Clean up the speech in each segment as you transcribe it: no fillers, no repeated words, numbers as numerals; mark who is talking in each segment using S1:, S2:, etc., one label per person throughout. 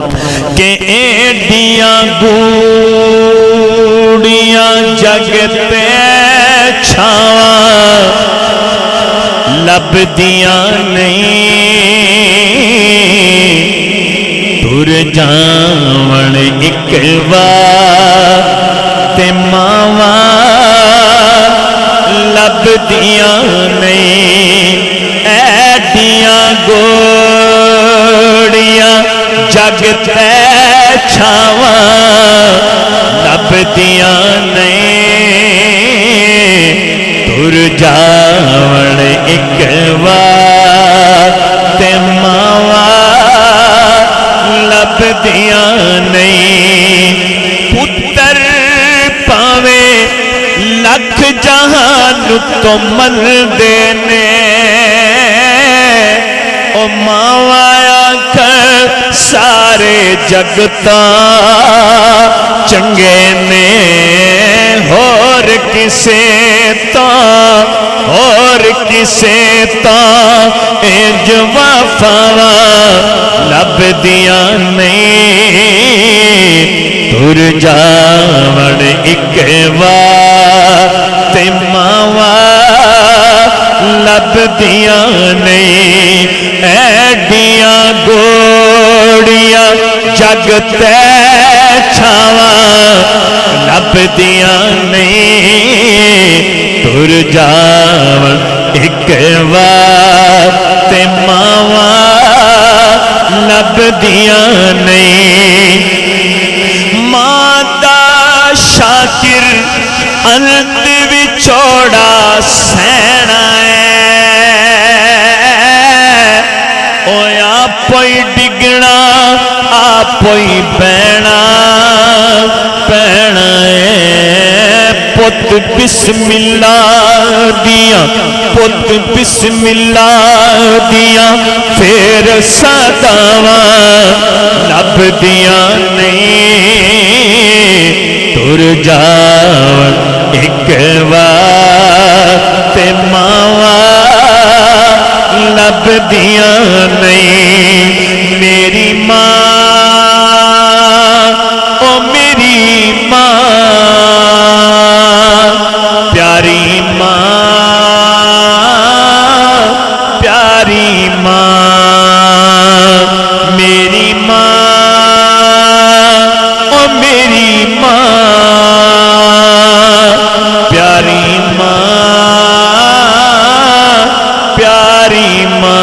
S1: کہ ایڈیاں گوڑیاں جگ تے چھاواں لبدیاں نہیں تر جاون ایک وار تے ماواں لبدیاں نہیں ایڈیاں گوڑیاں جگ تے چھاواں لبدیاں نہیں تر جاون ایک وار تے ماواں لبدیاں نہیں پتر پاوے لکھ جہان تو ملدے نے او ماواں آکھر سارے جگتا چنگے نے اور کسے تا انج وفاواں لبدیاں نہیں تر جاون ایک وار تے ماواں لبدیاں نہیں ایڈیاں گوڑیاں جگ تے چھاواں لبدیاں نہیں تر جاون ایک وار تے ماواں لبدیاں نہیں ماں دا شاکر انت وچوڑا سینا آپوئی ڈگنا آپوئی بہنا پینا پت بسم اللہ دیاں پت بسم اللہ دیاں پھر صداواں لبدیاں نہیں تر جاون ایک وار تے ماواں لبدیاں نہیں میری ماں او میری ماں پیاری ماں پیاری ماں میری ماں او میری ماں پیاری ماں پیاری ماں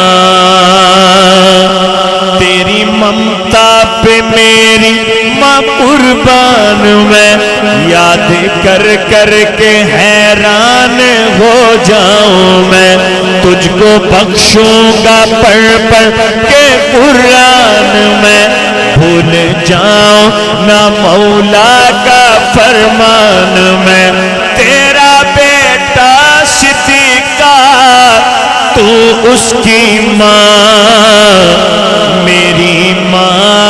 S1: تیری ممتا پہ میری ماں قربان میں یاد کر کر کے حیران ہو جاؤں میں تجھ کو بخشوں گا پڑھ پڑھ کے قرآن میں بھول جاؤں نہ مولا کا فرمان میں تیرا بیٹا صدیقہ تو اس کی ماں میری ماں